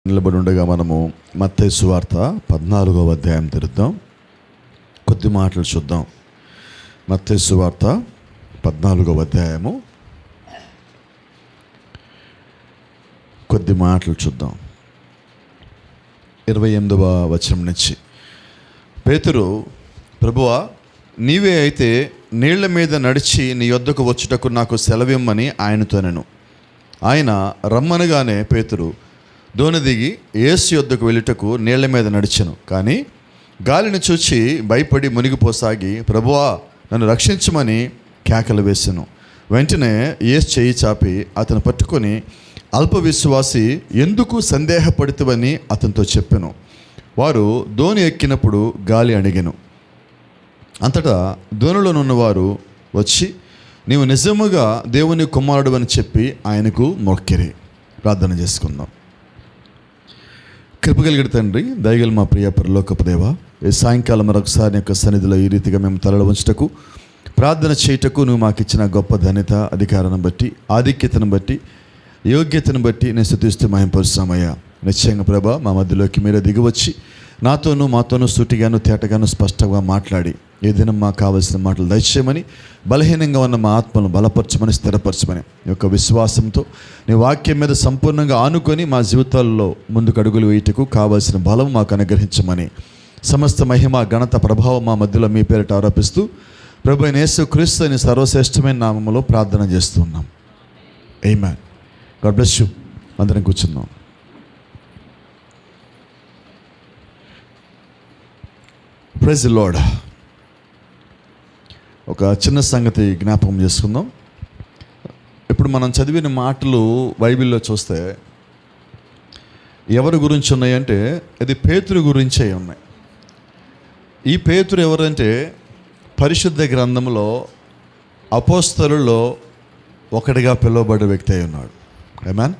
నిలబడి ఉండగా మనము మత్తయి సువార్త 14వ అధ్యాయం తెరుద్దాం. కొద్ది మాటలు చూద్దాం. మత్తయి సువార్త 14వ అధ్యాయము కొద్ది మాటలు చూద్దాం. 28వ వచనం నుంచి. పేతురు, ప్రభువా, నీవే అయితే నీళ్ల మీద నడిచి నీ యొద్దకు వచ్చుటకు నాకు సెలవిమ్మని ఆయనతోనెను. ఆయన రమ్మనగానే పేతురు దోణి దిగి యేసు యొద్దకు వెళ్ళుటకు నీళ్ల మీద నడిచెను. కానీ గాలిని చూచి భయపడి మునిగిపోసాగి, ప్రభువా, నన్ను రక్షించమని కేకలు వేసెను. వెంటనే యేసు చేయి చాపి అతను పట్టుకొని, అల్ప విశ్వాసి, ఎందుకు సందేహపడుతువని అతనితో చెప్పెను. వారు దోణి ఎక్కినప్పుడు గాలి అణిగెను. అంతటా దోణిలోనున్నవారు వచ్చి, నీవు నిజముగా దేవుని కుమారుడు అని చెప్పి ఆయనకు మొక్కిరి. ప్రార్థన చేసుకుందాం. కృపగలిగిన తండ్రి, దయగల మా ప్రియ పరలోకపు దేవా, ఈ సాయంకాలం మరొకసారి యొక్క సన్నిధిలో ఈ రీతిగా మేము తలలు ఉంచుటకు, ప్రార్థన చేయుటకు నువ్వు మాకు ఇచ్చిన గొప్ప ధన్యత, అధికారాన్ని బట్టి, ఆధిక్యతను బట్టి, యోగ్యతను బట్టి నేను స్తుతిస్తూ మహింపరుస్తున్నామయ్యా. నిశ్చయంగా ప్రభా, మా మధ్యలోకి మీరే దిగివచ్చి మాతోనూ సూటిగాను తేటగాను స్పష్టంగా మాట్లాడి ఏ దినం మాకు కావలసిన మాటలు దయచేయమని, బలహీనంగా ఉన్న మా ఆత్మను బలపరచమని, స్థిరపరచమని, ఈ యొక్క విశ్వాసంతో నీ వాక్యం మీద సంపూర్ణంగా ఆనుకొని మా జీవితాల్లో ముందుకు అడుగులు వేయటకు కావలసిన బలం మాకు అనుగ్రహించమని, సమస్త మహిమ ఘనత ప్రభావం మా మధ్యలో మీ పేరిట ఆరోపిస్తూ ప్రభు అయిన యేసుక్రీస్తు అని సర్వశ్రేష్టమైన నామములో ప్రార్థన చేస్తున్నాం. ఆమేన్. God bless you. అందరం కూర్చున్నాం. Praise the Lord. ఒక చిన్న సంగతి జ్ఞాపకం చేసుకుందాం. ఇప్పుడు మనం చదివిన మాటలు బైబిల్లో చూస్తే ఎవరి గురించి ఉన్నాయంటే అది పేతురు గురించే ఉన్నాయి. ఈ పేతురు ఎవరంటే పరిశుద్ధ గ్రంథంలో అపోస్తలుల్లో ఒకటిగా పిలువబడే వ్యక్తి అయి ఉన్నాడు. ఆమేన్.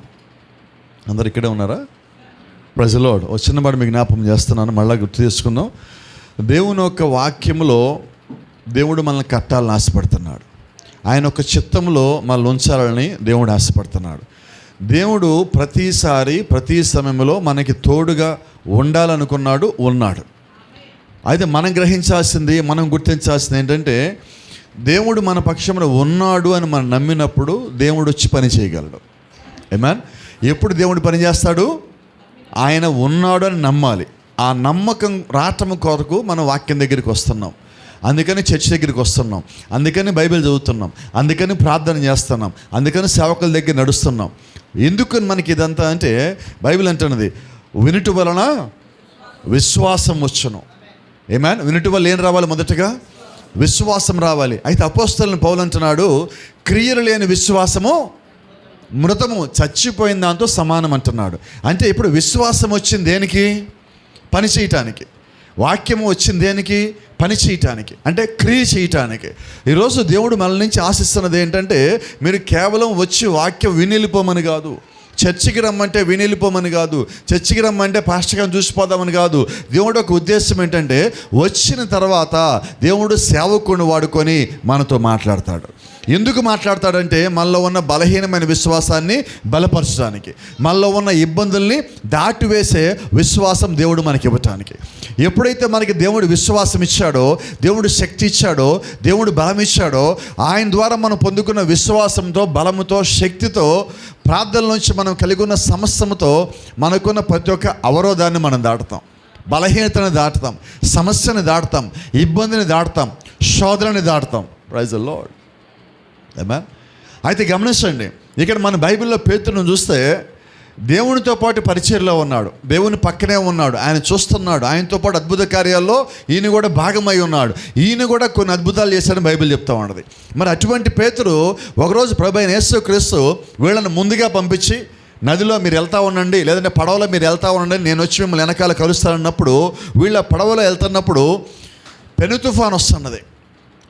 అందరు ఇక్కడే ఉన్నారా? Praise the Lord. ఒక చిన్న మాట మీకు జ్ఞాపకం చేస్తున్నాను, మళ్ళీ గుర్తు చేసుకుందాం. దేవుని యొక్క వాక్యంలో దేవుడు మనల్ని కట్టాలని ఆశపడుతున్నాడు. ఆయన ఒక చిత్తంలో మనల్ని ఉంచాలని దేవుడు ఆశపడుతున్నాడు. దేవుడు ప్రతిసారి ప్రతి సమయంలో మనకి తోడుగా ఉండాలనుకున్నాడు, ఉన్నాడు. అయితే మనం గ్రహించాల్సింది, మనం గుర్తించాల్సింది ఏంటంటే, దేవుడు మన పక్షంలో ఉన్నాడు అని మనం నమ్మినప్పుడు దేవుడు వచ్చి పని చేయగలడు. ఆమేన్. ఎప్పుడు దేవుడు పని చేస్తాడు? ఆయన ఉన్నాడు అని నమ్మాలి. ఆ నమ్మకం రావటం కొరకు మనం వాక్యం దగ్గరికి వస్తున్నాం, అందుకని చర్చ్ దగ్గరికి వస్తున్నాం, అందుకని బైబిల్ చదువుతున్నాం, అందుకని ప్రార్థన చేస్తున్నాం, అందుకని సేవకుల దగ్గర నడుస్తున్నాం. ఎందుకు మనకి ఇదంతా అంటే, బైబిల్ అంటున్నది వినుట వలన విశ్వాసం వచ్చును. ఆమేన్. వినుట వల్ల ఏం రావాలి? మొదటగా విశ్వాసం రావాలి. అయితే అపోస్తలుని పౌలు అంటున్నాడు, క్రియలు లేని విశ్వాసము మృతము, చచ్చిపోయిన దాంతో సమానం అంటున్నాడు. అంటే ఇప్పుడు విశ్వాసం వచ్చింది దేనికి? పని చేయటానికి. వాక్యము వచ్చింది దేనికి? పని చేయటానికి, అంటే క్రియ చేయటానికి. ఈరోజు దేవుడు మన నుంచి ఆశిస్తున్నది ఏంటంటే, మీరు కేవలం వచ్చి వాక్యం వినిలిపోమని కాదు, చర్చికి రమ్మంటే వినిలిపోమని కాదు, చర్చికి రమ్మంటే పాస్టర్ గారిని చూసిపోదామని కాదు. దేవుడు ఒక ఉద్దేశం ఏంటంటే, వచ్చిన తర్వాత దేవుడు సేవకుని వాడుకొని మనతో మాట్లాడతాడు. ఎందుకు మాట్లాడతాడంటే, మనలో ఉన్న బలహీనమైన విశ్వాసాన్ని బలపరచడానికి, మనలో ఉన్న ఇబ్బందుల్ని దాటివేసే విశ్వాసం దేవుడు మనకి ఇవ్వటానికి. ఎప్పుడైతే మనకి దేవుడు విశ్వాసం ఇచ్చాడో, దేవుడు శక్తి ఇచ్చాడో, దేవుడు బలం ఇచ్చాడో, ఆయన ద్వారా మనం పొందుకున్న విశ్వాసంతో, బలముతో, శక్తితో, ప్రార్థన నుంచి మనం కలిగి ఉన్న సమస్యతో మనకున్న ప్రతి ఒక్క అవరోధాన్ని మనం దాటుతాం, బలహీనతను దాటుతాం, సమస్యని దాటుతాం, ఇబ్బందిని దాటుతాం, శోధనని దాటుతాం. Praise the Lord. ఆమేన్. అయితే గమనించండి, ఇక్కడ మన బైబిల్లో పేతురును చూస్తే దేవునితో పాటు పరిచర్యలో ఉన్నాడు, దేవుని పక్కనే ఉన్నాడు, ఆయన చూస్తున్నాడు, ఆయనతో పాటు అద్భుత కార్యాల్లో ఈయన కూడా భాగమై ఉన్నాడు, ఈయన కూడా కొన్ని అద్భుతాలు చేశాడని బైబిల్ చెప్తా ఉన్నది. మరి అటువంటి పేతురు ఒకరోజు ప్రభువైన యేసుక్రీస్తు వీళ్ళని ముందుగా పంపించి, నదిలో మీరు వెళ్తూ ఉండండి, లేదంటే పడవలో మీరు వెళ్తూ ఉండండి, నేను వచ్చి మిమ్మల్ని వెనకాల కలుస్తానన్నప్పుడు, వీళ్ళ పడవలో వెళ్తున్నప్పుడు పెను తుఫాన్ వస్తున్నది,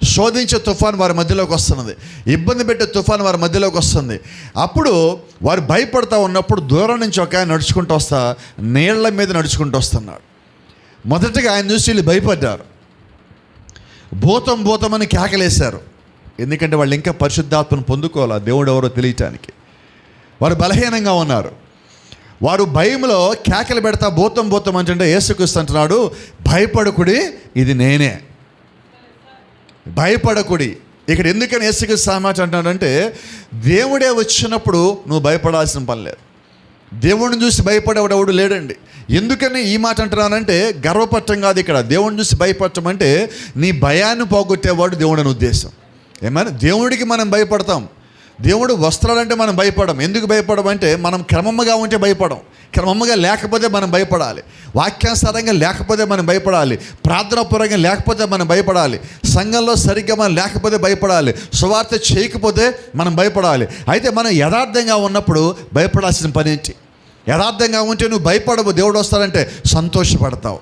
శోధించే తుఫాన్ వారి మధ్యలోకి వస్తున్నది, ఇబ్బంది పెట్టే తుఫాన్ వారి మధ్యలోకి వస్తుంది. అప్పుడు వారు భయపడతా ఉన్నప్పుడు దూరం నుంచి ఒక ఆయన నడుచుకుంటూ వస్తా నీళ్ల మీద నడుచుకుంటూ వస్తున్నాడు. మొదటగా ఆయన చూసి వీళ్ళు భయపడ్డారు, భూతం అని కేకలేశారు. ఎందుకంటే వాళ్ళు ఇంకా పరిశుద్ధాత్మను పొందుకోవాలి, దేవుడు ఎవరో తెలియటానికి. వారు బలహీనంగా ఉన్నారు. వారు భయంలో కేకలు పెడతా భూతం భూతం అంటే యేసుక్రీస్తు అంటున్నాడు, భయపడకుడి, ఇది నేనే, భయపడకుడి. ఇక్కడ ఎందుకని యేసుక్రీస్తు సామాట అంటున్నాడంటే, దేవుడే వచ్చినప్పుడు నువ్వు భయపడాల్సిన పని లేదు. దేవుడిని చూసి భయపడేవాడు ఎవడు లేడండి. ఎందుకని ఈ మాట అంటున్నానంటే, గర్వపట్టం కాదు ఇక్కడ. దేవుడిని చూసి భయపడటం అంటే నీ భయాన్ని పోగొట్టేవాడు దేవుడు అని ఉద్దేశం. ఏమైనా దేవుడికి మనం భయపడతాం, దేవుడు వస్త్రాలంటే మనం భయపడం. ఎందుకు భయపడం అంటే, మనం క్రమముగా ఉంటే భయపడం, క్రమముగా లేకపోతే మనం భయపడాలి, వాక్యానుసారంగా లేకపోతే మనం భయపడాలి, ప్రార్థనాపూర్వకంగా లేకపోతే మనం భయపడాలి, సంఘంలో సరిగ్గా మనం లేకపోతే భయపడాలి, సువార్త చేయకపోతే మనం భయపడాలి. అయితే మనం యథార్థంగా ఉన్నప్పుడు భయపడాల్సిన పని ఏంటి? యథార్థంగా ఉంటే నువ్వు భయపడవు, దేవుడు వస్తాడంటే సంతోషపడతావు.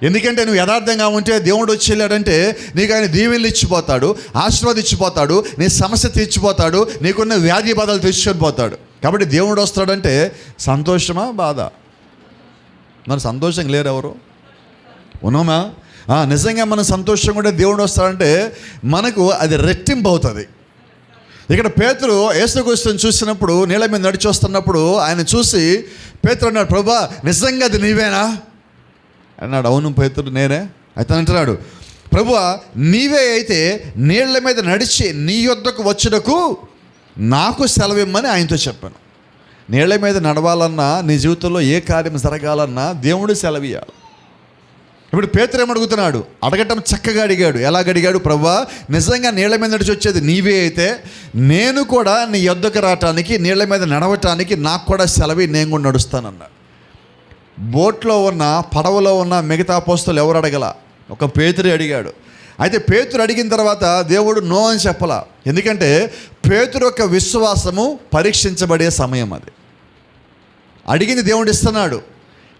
ఎందుకంటే నువ్వు యథార్థంగా ఉంటే దేవుడు వచ్చి వెళ్ళాడంటే నీకు ఆయన దీవెనలు ఇచ్చిపోతాడు, ఆశీర్వాదించిపోతాడు, నీ సమస్య తీర్చిపోతాడు, నీకున్న వ్యాధి బాధలు తీసుకొని పోతాడు. కాబట్టి దేవుడు వస్తాడంటే సంతోషమా బాధ? మరి సంతోషంగా లేరు ఎవరు? ఉన్నామా? నిజంగా మనం సంతోషంగా ఉంటే దేవుడు వస్తాడంటే మనకు అది రెట్టింపు అవుతుంది. ఇక్కడ పేతురు యేసుక్రీస్తుని చూసినప్పుడు నీళ్ళ మీద నడిచి వస్తున్నప్పుడు ఆయన చూసి పేతురు అన్నాడు, ప్రభువా నిజంగా అది నీవేనా అన్నాడు. అవును పేతురు నేనే. అయితే అంటున్నాడు, ప్రభువా నీవే అయితే నీళ్ల మీద నడిచి నీ యొద్దకు వచ్చుటకు నాకు సెలవిమ్మని ఆయనతో చెప్పాను. నీళ్ల మీద నడవాలన్నా, నీ జీవితంలో ఏ కార్యం జరగాలన్నా దేవుడు సెలవియాలి. ఇప్పుడు పేతురు ఏమడుగుతున్నాడు? అడగటం చక్కగా అడిగాడు. ఎలాగ అడిగాడు? ప్రభువా నిజంగా నీళ్ల మీద నడిచి వచ్చేది నీవే అయితే నేను కూడా నీ యొద్దకు రావటానికి, నీళ్ల మీద నడవటానికి నాకు కూడా సెలవి, నేను కూడా నడుస్తానన్నాడు. బోట్లో ఉన్న, పడవలో ఉన్న మిగతా అపోస్తలులు ఎవరు అడగల, ఒక పేతురే అడిగాడు. అయితే పేతురు అడిగిన తర్వాత దేవుడు నో అని చెప్పలా. ఎందుకంటే పేతురు యొక్క విశ్వాసము పరీక్షించబడే సమయం అది. అడిగింది దేవుడు ఇస్తున్నాడు,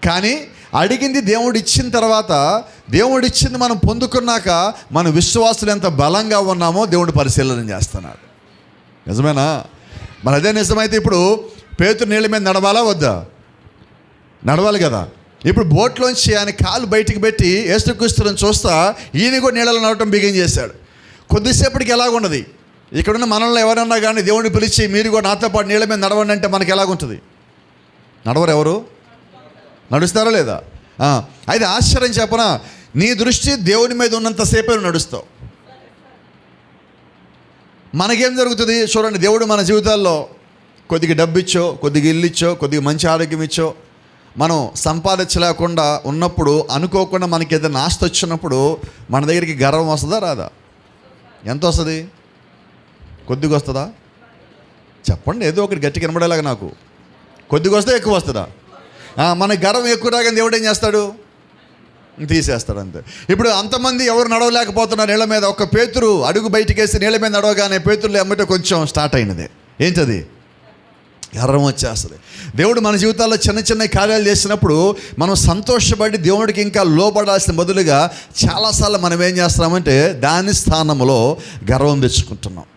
కానీ అడిగింది దేవుడు ఇచ్చిన తర్వాత, దేవుడు ఇచ్చింది మనం పొందుకున్నాక మన విశ్వాసులు ఎంత బలంగా ఉన్నామో దేవుడు పరిశీలన చేస్తున్నాడు. నిజమేనా? మరి అదే నిజమైతే ఇప్పుడు పేతురు నీళ్ళ మీద నడవాలా వద్దా? నడవాలి కదా. ఇప్పుడు బోట్లోంచి ఆయన కాలు బయటికి పెట్టి యేసుక్రీస్తుని చూస్తా ఈయన కూడా నీళ్ళలో నడవటం బిగిన్ చేశాడు. కొద్దిసేపటికి ఎలాగుండదు? ఇక్కడున్న మనల్ని ఎవరన్నా కానీ దేవుడిని పిలిచి మీరు కూడా నాతో పాటు నీళ్ళ మీద నడవండి అంటే మనకి ఎలాగుంటుంది? నడవరు ఎవరు? నడుస్తారా లేదా? అయితే ఆశ్చర్యం చెప్పనా, నీ దృష్టి దేవుని మీద ఉన్నంతసేపే నడుస్తావు. మనకేం జరుగుతుంది చూడండి, దేవుడు మన జీవితాల్లో కొద్దిగా డబ్బు ఇచ్చో, కొద్దిగా ఇల్లు ఇచ్చో, కొద్దిగా మంచి ఆరోగ్యం ఇచ్చో, మనం సంపాదించలేకుండా ఉన్నప్పుడు, అనుకోకుండా మనకి ఏదైనా ఆస్తి వచ్చినప్పుడు మన దగ్గరికి గర్వం వస్తుందా రాదా? ఎంత వస్తుంది? కొద్దిగా వస్తుందా? చెప్పండి, ఏదో ఒకటి గట్టిగా కనబడేలాగా. నాకు కొద్దిగా వస్తే ఎక్కువ వస్తుందా? మన గర్వం ఎక్కువ రాగానే దేవుడు ఏం చేస్తాడు? తీసేస్తాడు అంతే. ఇప్పుడు అంతమంది ఎవరు నడవలేకపోతున్నారు నీళ్ళ మీద, ఒక పేతురు అడుగు బయటికి వేసి నీళ్ళ మీద నడవగానే పేతురులో ఎమ్మటే కొంచెం స్టార్ట్ అయినది. ఏంటది? గర్వం వచ్చేస్తుంది. దేవుడు మన జీవితాల్లో చిన్న చిన్న కార్యాలు చేసినప్పుడు మనం సంతోషపడి దేవుడికి ఇంకా లోబడాల్సిన బదులుగా చాలాసార్లు మనం ఏం చేస్తున్నామంటే దాని స్థానంలో గర్వం తెచ్చుకుంటున్నాం.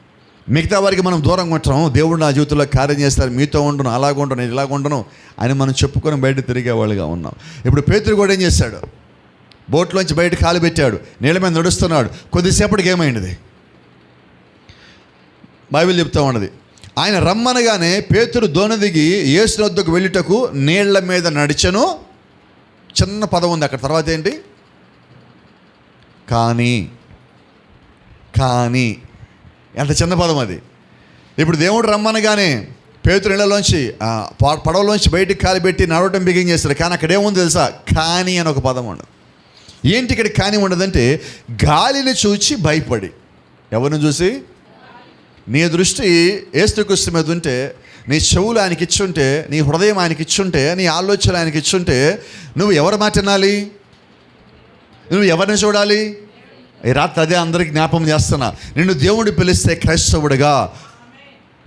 మిగతా వారికి మనం దూరంగా ఉంటాం. దేవుడు నా జీవితంలో కార్యం చేస్తారు, మీతో ఉండను, అలాగ ఉండను, ఇలాగ ఉండను అని మనం చెప్పుకొని బయట తిరిగేవాళ్ళుగా ఉన్నాం. ఇప్పుడు పేతురు కూడా ఏం చేశాడు? బోట్లోంచి బయట కాలు పెట్టాడు, నీళ్ళ మీద నడుస్తున్నాడు. కొద్దిసేపటికి ఏమైంది? బైబిల్ చెప్తా ఉన్నది, ఆయన రమ్మనగానే పేతురు దోణి దిగి యేసు వద్దకు వెళ్ళుటకు నీళ్ల మీద నడిచెను. చిన్న పదం ఉంది అక్కడ, తర్వాత ఏంటి? కానీ ఎంత చిన్న పదం అది. ఇప్పుడు దేవుడు రమ్మనగానే పేతురు నీళ్ళలోంచి పడవలోంచి బయటికి కాలు పెట్టి నడవటం బిగిన్ చేస్తాడు. కానీ అక్కడ ఏముంది తెలుసా? కానీ అని ఒక పదం ఉండదు. ఏంటి ఇక్కడ కానీ ఉండదంటే, గాలిని చూచి భయపడి. ఎవరిని చూసి? నీ దృష్టి యేసుక్రీస్తు మీద ఉంటే, నీ చెవులు ఆయనకి ఇచ్చుంటే, నీ హృదయం ఆయనకి ఇచ్చుంటే, నీ ఆలోచన ఆయనకి ఇచ్చుంటే, నువ్వు ఎవరి మాట వినాలి? నువ్వు ఎవరిని చూడాలి? ఈ రాత్రి అదే అందరికి జ్ఞాపకం చేస్తున్నా. నిన్ను దేవుడు పిలిస్తే క్రైస్తవుడిగా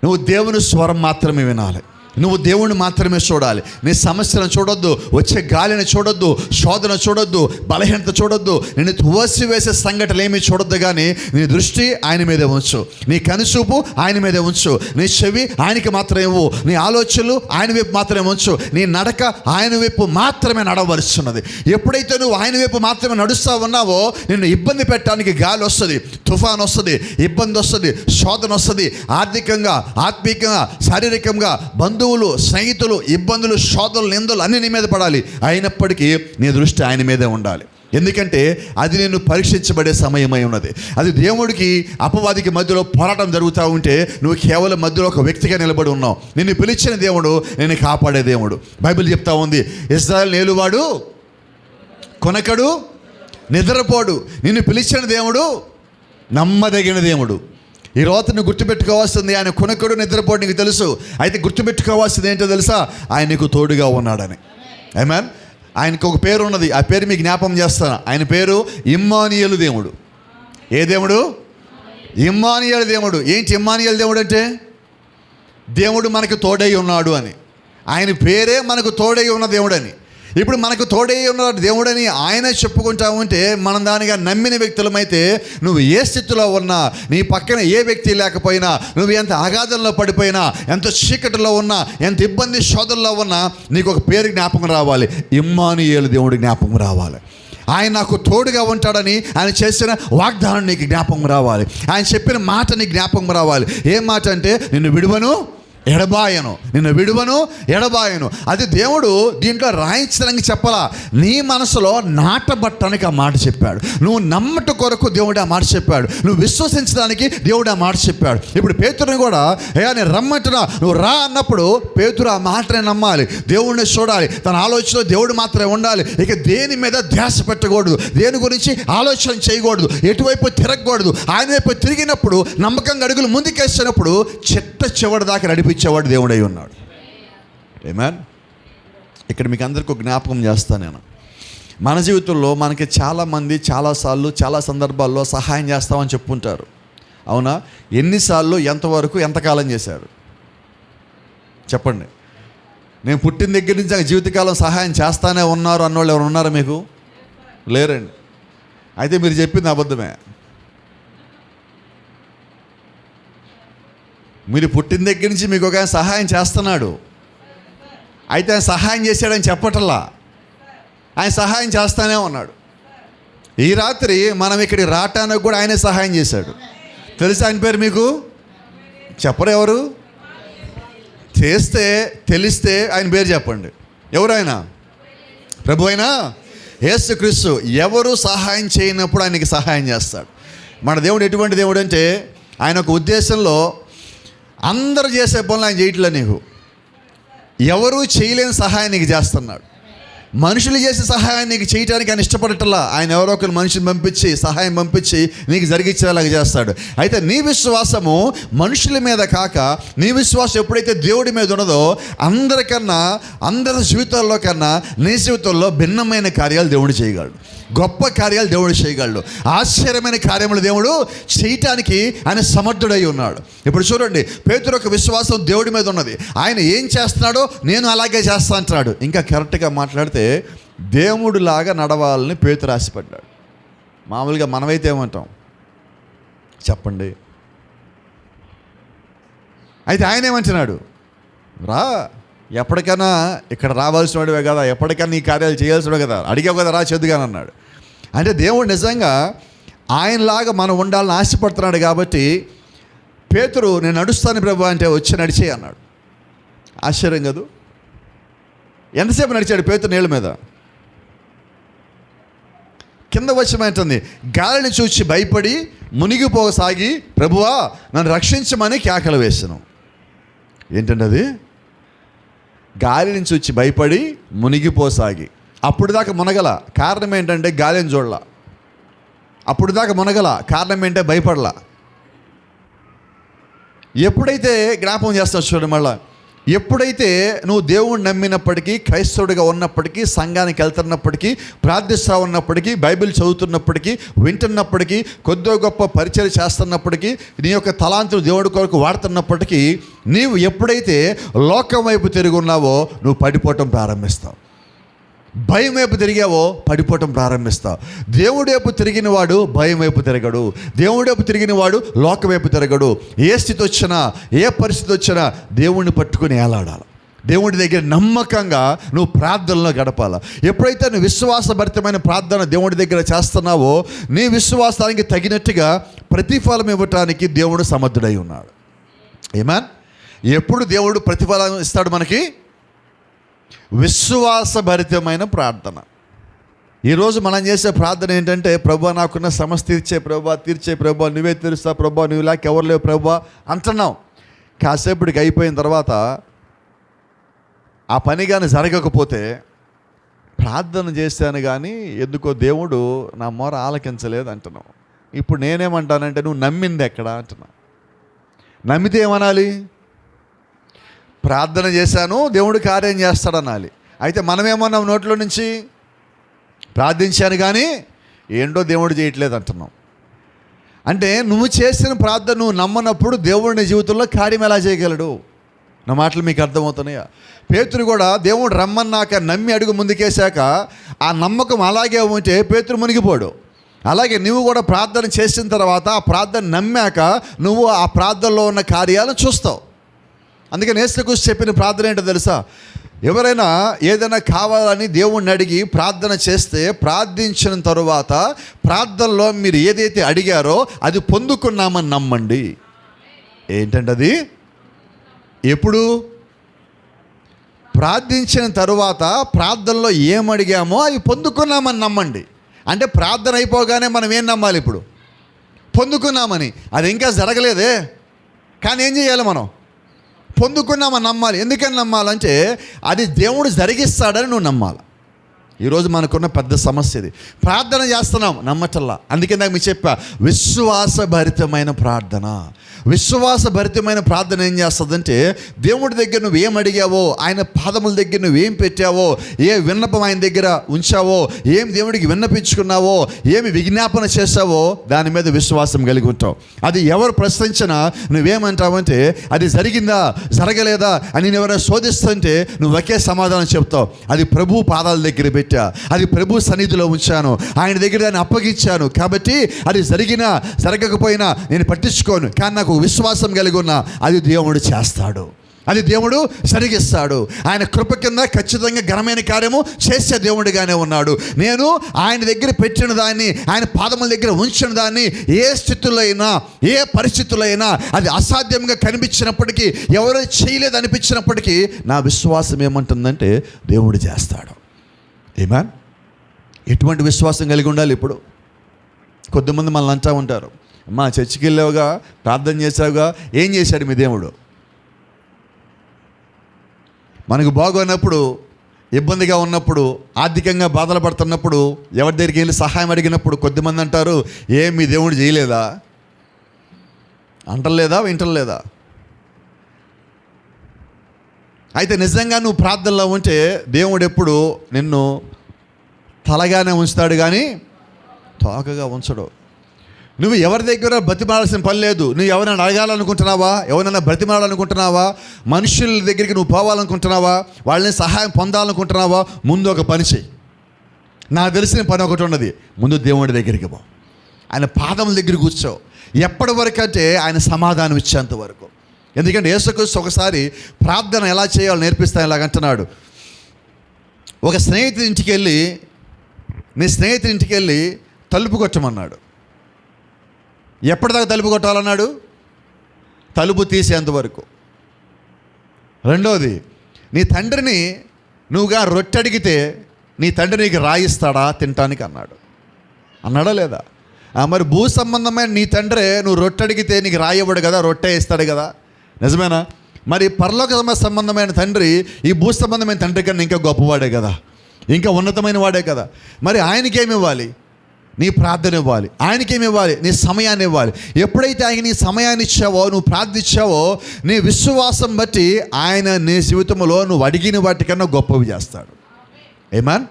నువ్వు దేవుని స్వరం మాత్రమే వినాలి. నువ్వు దేవుణ్ణి మాత్రమే చూడాలి. నీ సమస్యలను చూడొద్దు, వచ్చే గాలిని చూడొద్దు, శోధన చూడొద్దు, బలహీనత చూడొద్దు, నిన్ను తువసివేసే సంఘటనలు ఏమీ చూడొద్దు. కానీ నీ దృష్టి ఆయన మీదే ఉంచు, నీ కనుచూపు ఆయన మీదే ఉంచు, నీ చెవి ఆయనకి మాత్రమే ఇవ్వు, నీ ఆలోచనలు ఆయన వైపు మాత్రమే ఉంచు, నీ నడక ఆయన వైపు మాత్రమే నడవలసిస్తున్నది. ఎప్పుడైతే నువ్వు ఆయన వైపు మాత్రమే నడుస్తూ ఉన్నావో నిన్ను ఇబ్బంది పెట్టడానికి గాలి వస్తుంది, తుఫాన్ వస్తుంది, ఇబ్బంది వస్తుంది, శోధన వస్తుంది, ఆర్థికంగా, ఆత్మీయంగా, శారీరకంగా, బంధువు బంధువులు, స్నేహితులు, ఇబ్బందులు, శోధనలు, నిందలు అన్నీ నీ మీద పడాలి. అయినప్పటికీ నీ దృష్టి ఆయన మీదే ఉండాలి. ఎందుకంటే అది నేను పరీక్షించబడే సమయమై ఉన్నది. అది దేవుడికి అపవాదికి మధ్యలో పోరాటం జరుగుతూ ఉంటే నువ్వు కేవలం మధ్యలో ఒక వ్యక్తిగా నిలబడి ఉన్నావు. నిన్ను పిలిచిన దేవుడు నిన్ను కాపాడే దేవుడు. బైబిల్ చెప్తా ఉంది, ఇశ్రాయేలు నేలువాడు, కొనకడు, నిద్రపోడు. నిన్ను పిలిచిన దేవుడు నమ్మదగిన దేవుడు. ఈ రోజు నువ్వు గుర్తుపెట్టుకోవాల్సింది ఆయన కొనకడు, నిద్రపోడు నీకు తెలుసు. అయితే గుర్తుపెట్టుకోవాల్సింది ఏంటో తెలుసా? ఆయన నీకు తోడుగా ఉన్నాడని. ఆమేన్. ఆయనకు ఒక పేరు ఉన్నది, ఆ పేరు మీకు జ్ఞాపకం చేస్తాను. ఆయన పేరు ఇమ్మానుయేలు దేవుడు. ఏ దేవుడు? ఇమ్మానుయేలు దేవుడు. ఏంటి ఇమ్మానుయేలు దేవుడు అంటే? దేవుడు మనకు తోడై ఉన్నాడు అని. ఆయన పేరే మనకు తోడై ఉన్న దేవుడని. ఇప్పుడు మనకు తోడై ఉన్న దేవుడని ఆయన చెప్పుకుంటా ఉంటే మనం దానిగా నమ్మిన వ్యక్తులమైతే నువ్వు ఏ స్థితిలో ఉన్నా, నీ పక్కన ఏ వ్యక్తి లేకపోయినా, నువ్వు ఎంత అగాధంలో పడిపోయినా, ఎంత చీకటిలో ఉన్నా, ఎంత ఇబ్బంది శోధనలో ఉన్నా, నీకు ఒక పేరు జ్ఞాపకం రావాలి. ఇమ్మానుయేలు దేవుడి జ్ఞాపకం రావాలి. ఆయన నాకు తోడుగా ఉంటాడని ఆయన చేసిన వాగ్దానం నీకు జ్ఞాపకం రావాలి. ఆయన చెప్పిన మాట నీకు జ్ఞాపకం రావాలి. ఏం మాట అంటే, నిన్ను విడువను ఎడబాయను, నిన్ను విడువను ఎడబాయను. అది దేవుడు దీంట్లో రాయించడానికి చెప్పలా, నీ మనసులో నాటబట్టడానికి ఆ మాట చెప్పాడు. నువ్వు నమ్మట కొరకు దేవుడు ఆ మాట చెప్పాడు. నువ్వు విశ్వసించడానికి దేవుడు ఆ మాట చెప్పాడు. ఇప్పుడు పేతురుని కూడా నేను రమ్మంటున్నా, నువ్వు రా అన్నప్పుడు పేతురు ఆ మాటనే నమ్మాలి, దేవుడిని చూడాలి, తన ఆలోచనలో దేవుడు మాత్రమే ఉండాలి. ఇక దేని మీద ధ్యాస పెట్టకూడదు, దేని గురించి ఆలోచన చేయకూడదు, ఎటువైపు తిరగకూడదు. ఆయన వైపు తిరిగినప్పుడు, నమ్మకంగా అడుగులు ముందుకేసినప్పుడు చిట్ట చివరి దాకా నడిపించేవాడు దేవుడై ఉన్నాడు. ఆమేన్. ఇక్కడ మీకు అందరికీ ఒక జ్ఞాపకం చేస్తాను నేను. మన జీవితంలో మనకి చాలామంది చాలాసార్లు చాలా సందర్భాల్లో సహాయం చేస్తామని చెప్పుకుంటారు. అవునా? ఎన్నిసార్లు, ఎంతవరకు, ఎంతకాలం చేశారు చెప్పండి? నేను పుట్టిన దగ్గర నుంచి జీవితకాలం సహాయం చేస్తానే ఉన్నారు అన్నోళ్ళు ఎవరు ఉన్నారా మీకు? లేరండి. అయితే మీరు చెప్పింది అబద్ధమే. మీరు పుట్టిన దగ్గర నుంచి మీకు ఒక సహాయం చేస్తున్నాడు. అయితే ఆయన సహాయం చేశాడని చెప్పటల్లా, ఆయన సహాయం చేస్తానే ఉన్నాడు. ఈ రాత్రి మనం ఇక్కడికి రావటానికి కూడా ఆయనే సహాయం చేశాడు. తెలుసా ఆయన పేరు మీకు? చెప్పరు ఎవరు? తెలిస్తే ఆయన పేరు చెప్పండి. ఎవరు ఆయన? ప్రభు అయినా యేసుక్రీస్తు. ఎవరు సహాయం చేయనప్పుడు ఆయనకి సహాయం చేస్తాడు. మన దేవుడు ఎటువంటి దేవుడు అంటే, ఆయన ఒక ఉద్దేశంలో అందరూ చేసే పనులు ఆయన చేయట్లే. నీకు ఎవరు చేయలేని సహాయం నీకు చేస్తున్నాడు. మనుషులు చేసే సహాయాన్ని నీకు చేయడానికి ఆయన ఇష్టపడటల్లా. ఆయన ఎవరో ఒకరు మనిషిని పంపించి, సహాయం పంపించి నీకు జరిగించేలాగా చేస్తాడు. అయితే నీ విశ్వాసము మనుషుల మీద కాక, నీ విశ్వాసం ఎప్పుడైతే దేవుడి మీద ఉన్నదో, అందరికన్నా, అందరి జీవితాల్లో కన్నా నీ జీవితంలో భిన్నమైన కార్యాలు దేవుడు చేయగలడు. గొప్ప కార్యాలు దేవుడు చేయగలడు. ఆశ్చర్యమైన కార్యములు దేవుడు చేయటానికి ఆయన సమర్థుడై ఉన్నాడు. ఇప్పుడు చూడండి, పేతురు యొక్క విశ్వాసం దేవుడి మీద ఉన్నది. ఆయన ఏం చేస్తున్నాడో నేను అలాగే చేస్తా అంటున్నాడు. ఇంకా కరెక్ట్గా మాట్లాడితే దేవుడిలాగా నడవాలని పేతురు ఆశపడ్డాడు. మామూలుగా మనమైతే ఏమంటాం చెప్పండి? అయితే ఆయన ఏమంటున్నాడు? రా, ఎప్పటికైనా ఇక్కడ రావాల్సిన వాడివే కదా, ఎప్పటికైనా ఈ కార్యాలు చేయాల్సినవే కదా, అడిగావు కదా, రా చేద్దుగాని అన్నాడు. అంటే దేవుడు నిజంగా ఆయనలాగా మనం ఉండాలని ఆశపడుతున్నాడు. కాబట్టి పేతురు, నేను నడుస్తాను ప్రభు అంటే, వచ్చి నడిచే అన్నాడు. ఆశ్చర్యం కాదు? ఎంతసేపు నడిచాడు పేతురు నీళ్ళ మీద? కింద వచ్చేమంటుంది, గాలిని చూచి భయపడి మునిగిపోసాగి, ప్రభువా నన్ను రక్షించమని కేకలు వేసాను. ఏంటంటే అది? గాలిని చూచి భయపడి మునిగిపోసాగి. అప్పుడు దాకా మునగల, కారణం ఏంటంటే గాలిని చూడలా. అప్పుడు దాకా మునగల, కారణం ఏంటంటే భయపడలా. ఎప్పుడైతే జ్ఞాపకం చేస్తావు చూడండి, మళ్ళా ఎప్పుడైతే నువ్వు దేవుణ్ణి నమ్మినప్పటికీ, క్రైస్తవుడిగా ఉన్నప్పటికీ, సంఘానికి వెళ్తున్నప్పటికీ, ప్రార్థిస్తూ ఉన్నప్పటికీ, బైబిల్ చదువుతున్నప్పటికీ, వింటున్నప్పటికీ, కొద్దిగా గొప్ప పరిచయం చేస్తున్నప్పటికీ, నీ యొక్క తలాంతులు దేవుడి కొరకు వాడుతున్నప్పటికీ, నీవు ఎప్పుడైతే లోకం వైపు తిరిగి ఉన్నావో నువ్వు పడిపోవటం ప్రారంభిస్తావు. భయం వైపు తిరిగావో పడిపోవటం ప్రారంభిస్తావు. దేవుడి వైపు తిరిగిన వాడు భయం వైపు తిరగడు. దేవుడి వైపు తిరిగిన వాడు లోకం వైపు తిరగడు. ఏ స్థితి వచ్చినా, ఏ పరిస్థితి వచ్చినా దేవుణ్ణి పట్టుకుని ఏలాడాలి. దేవుడి దగ్గర నమ్మకంగా నువ్వు ప్రార్థనలో గడపాలి. ఎప్పుడైతే నువ్వు విశ్వాసభరితమైన ప్రార్థన దేవుడి దగ్గర చేస్తున్నావో, నీ విశ్వాసానికి తగినట్టుగా ప్రతిఫలం ఇవ్వటానికి దేవుడు సమర్థుడై ఉన్నాడు. ఆమేన్. ఎప్పుడు దేవుడు ప్రతిఫలం ఇస్తాడు మనకి? విశ్వాసభరితమైన ప్రార్థన. ఈరోజు మనం చేసే ప్రార్థన ఏంటంటే, ప్రభువా నాకున్న సమస్య తీర్చే ప్రభువా, తీర్చే ప్రభువా, నువ్వే తీరుస్తా ప్రభువా, నువ్వు లేక ఎవరు లేవు ప్రభువా అంటున్నాం. కాసేపటికి అయిపోయిన తర్వాత ఆ పని కానీ జరగకపోతే, ప్రార్థన చేశాను కానీ ఎందుకో దేవుడు నా మొర ఆలకించలేదు అంటున్నావు. ఇప్పుడు నేనేమంటానంటే, నువ్వు నమ్మింది ఎక్కడ అంటున్నా. నమ్మితే ఏమనాలి? ప్రార్థన చేశాను దేవుడు కార్యం చేస్తాడనాలి. అయితే మనమేమన్నాం నోట్లో నుంచి? ప్రార్థించాను కానీ ఏంటో దేవుడు చేయట్లేదు అంటున్నాం. అంటే నువ్వు చేసిన ప్రార్థన నువ్వు నమ్మనప్పుడు దేవుడు నీ జీవితంలో కార్యం ఎలా చేయగలడు? నా మాటలు మీకు అర్థమవుతున్నాయా? పేతురు కూడా దేవుడు రమ్మన్నాక నమ్మి అడుగు ముందుకేశాక ఆ నమ్మకం అలాగే ఉంటే పేతురు మునిగిపోడు. అలాగే నువ్వు కూడా ప్రార్థన చేసిన తర్వాత ఆ ప్రార్థన నమ్మాక నువ్వు ఆ ప్రార్థనలో ఉన్న కార్యాలను చూస్తావు. అందుకని యేసుక్రీస్తు చెప్పిన ప్రార్థన ఏంటో తెలుసా? ఎవరైనా ఏదైనా కావాలని దేవుణ్ణి అడిగి ప్రార్థన చేస్తే, ప్రార్థించిన తరువాత ప్రార్థనలో మీరు ఏదైతే అడిగారో అది పొందుకున్నామని నమ్మండి. ఏంటంటే అది ఎప్పుడు? ప్రార్థించిన తరువాత ప్రార్థనలో ఏమడిగామో అది పొందుకున్నామని నమ్మండి. అంటే ప్రార్థన అయిపోగానే మనం ఏం నమ్మాలి? ఇప్పుడు పొందుకున్నామని. అది ఇంకా జరగలేదే, కానీ ఏం చేయాలి? మనం పొందుకున్నామని నమ్మాలి. ఎందుకని నమ్మాలంటే అది దేవుడు జరిగిస్తాడని నువ్వు నమ్మాలి. ఈరోజు మనకున్న పెద్ద సమస్య ఇది. ప్రార్థన చేస్తున్నాం, నమ్మటల్లా. అందుకే నాకు మీకు చెప్పా, విశ్వాసభరితమైన ప్రార్థన. విశ్వాసభరితమైన ప్రార్థన ఏం చేస్తుందంటే, దేవుడి దగ్గర నువ్వు ఏం అడిగావో, ఆయన పాదముల దగ్గర నువ్వేం పెట్టావో, ఏ విన్నపం ఆయన దగ్గర ఉంచావో, ఏం దేవుడికి విన్నపించుకున్నావో, ఏమి విజ్ఞాపన చేసావో దాని మీద విశ్వాసం కలిగి ఉంటావు. అది ఎవరు ప్రశ్నించినా నువ్వేమంటావంటే, అది జరిగిందా జరగలేదా అని నేను ఎవరైనా శోధిస్తుంటే నువ్వు ఒకే సమాధానం చెప్తావు, అది ప్రభు పాదాల దగ్గర పెట్టా, అది ప్రభు సన్నిధిలో ఉంచాను, ఆయన దగ్గర దాన్ని అప్పగించాను, కాబట్టి అది జరిగినా జరగకపోయినా నేను పట్టించుకోను, కానీ నాకు విశ్వాసం కలిగి ఉన్నా అది దేవుడు చేస్తాడు, అది దేవుడు జరిగిస్తాడు. ఆయన కృప కింద ఖచ్చితంగా ఘనమైన కార్యము చేసే దేవుడిగానే ఉన్నాడు. నేను ఆయన దగ్గర పెట్టిన దాన్ని, ఆయన పాదముల దగ్గర ఉంచిన దాన్ని ఏ స్థితిలో అయినా, ఏ పరిస్థితుల్లో అయినా, అది అసాధ్యంగా కనిపించినప్పటికీ, ఎవరో చేయలేదు అనిపించినప్పటికీ, నా విశ్వాసం ఏమంటుందంటే దేవుడు చేస్తాడు. ఆమేన్. ఎటువంటి విశ్వాసం కలిగి ఉండాలి? ఇప్పుడు కొద్దిమంది మనల్ని అంటూ ఉంటారు, అమ్మా చర్చికి వెళ్ళావుగా, ప్రార్థన చేసావుగా, ఏం చేశాడు మీ దేవుడు? మనకు బాగోనప్పుడు, ఇబ్బందిగా ఉన్నప్పుడు, ఆర్థికంగా బాధలు పడుతున్నప్పుడు, ఎవరి దగ్గరికి వెళ్ళి సహాయం అడిగినప్పుడు కొద్దిమంది అంటారు, ఏం మీ దేవుడు చేయలేదా? అంటలేదా? వింటలేదా? అయితే నిజంగా నువ్వు ప్రార్థనలో ఉంటే దేవుడు ఎప్పుడు నిన్ను తలగానే ఉంచుతాడు కానీ తోకగా ఉంచడు. నువ్వు ఎవరి దగ్గర బ్రతిమాడాల్సిన పని లేదు. నువ్వు ఎవరైనా అడగాలనుకుంటున్నావా? ఎవరైనా బ్రతిమాడాలనుకుంటున్నావా? మనుషుల దగ్గరికి నువ్వు పోవాలనుకుంటున్నావా? వాళ్ళని సహాయం పొందాలనుకుంటున్నావా? ముందు ఒక పని చెయ్యి. నాకు తెలిసిన పని ఒకటి ఉన్నది, ముందు దేవుడి దగ్గరికి పో, ఆయన పాదముల దగ్గర కూర్చో. ఎప్పటి వరకు అంటే ఆయన సమాధానం ఇచ్చేంత వరకు. ఎందుకంటే యేసుక్రీస్తు ఒకసారి ప్రార్థన ఎలా చేయాలో నేర్పిస్తాను ఇలాగంటున్నాడు. ఒక స్నేహితుడి ఇంటికి వెళ్ళి, నీ స్నేహితుడి ఇంటికి వెళ్ళి తలుపు కొట్టమన్నాడు. ఎప్పటిదాకా తలుపు కొట్టాలన్నాడు? తలుపు తీసేంతవరకు. రెండోది, నీ తండ్రిని నువ్వుగా రొట్టె అడిగితే నీ తండ్రి నీకు రాయిస్తాడా తినటానికి అన్నాడు. అన్నాడా లేదా? మరి భూ సంబంధమైన నీ తండ్రే నువ్వు రొట్టె అడిగితే నీకు రాయబడు కదా, రొట్టె ఇస్తాడు కదా, నిజమేనా? మరి పరలోక సంబంధమైన తండ్రి ఈ భూ సంబంధమైన తండ్రి కన్నా ఇంకా గొప్పవాడే కదా, ఇంకా ఉన్నతమైన వాడే కదా. మరి ఆయనకేమి ఇవ్వాలి? నీ ప్రార్థన ఇవ్వాలి. ఆయనకేమి ఇవ్వాలి? నీ సమయాన్ని ఇవ్వాలి. ఎప్పుడైతే ఆయన నీ సమయాన్ని ఇచ్చావో, నువ్వు ప్రార్థించావో, నీ విశ్వాసం బట్టి ఆయన నీ జీవితంలో నువ్వు అడిగిన వాటికన్నా గొప్పవి చేస్తాడు. ఆమేన్.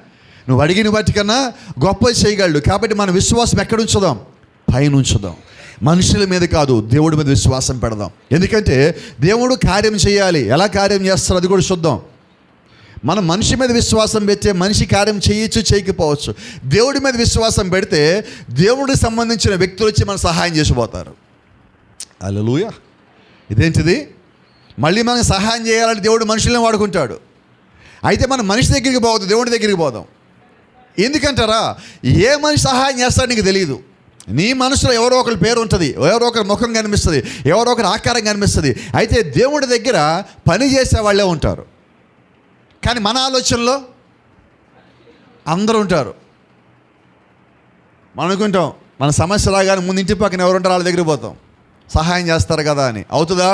నువ్వు అడిగిన వాటికన్నా గొప్పవి చేయగలడు. కాబట్టి మన విశ్వాసం ఎక్కడ ఉంచుదాం? పైన ఉంచుదాం. మనుషుల మీద కాదు, దేవుడి మీద విశ్వాసం పెడదాం. ఎందుకంటే దేవుడు కార్యం చేయాలి. ఎలా కార్యం చేస్తారో అది కూడా చూద్దాం. మనం మనిషి మీద విశ్వాసం పెడితే మనిషి కార్యం చేయొచ్చు, చేయకపోవచ్చు. దేవుడి మీద విశ్వాసం పెడితే దేవుడికి సంబంధించిన వ్యక్తులు వచ్చి మన సహాయం చేసిపోతారు. హల్లెలూయా. ఇదేంటిది? మళ్ళీ మనం సహాయం చేయాలని దేవుడు మనుషుల్ని వాడుకుంటాడు. అయితే మనం మనిషి దగ్గరికి పోవద్దు, దేవుడి దగ్గరికి పోదాం. ఎందుకంటారా? ఏ మనిషి సహాయం చేస్తాడో నీకు తెలియదు. నీ మనసులో ఎవరో ఒకరి పేరు ఉంటుంది, ఎవరో ఒకరి ముఖం కనిపిస్తుంది, ఎవరో ఒకరి ఆకారం కనిపిస్తుంది. అయితే దేవుడి దగ్గర పని చేసే వాళ్ళే ఉంటారు, కానీ మన ఆలోచనలో అందరూ ఉంటారు. మనం అనుకుంటాం మన సమస్య రాగానే ముందు ఇంటి పక్కన ఎవరు ఉంటారో వాళ్ళ దగ్గరికి పోతాం, సహాయం చేస్తారు కదా అని. అవుతుందా?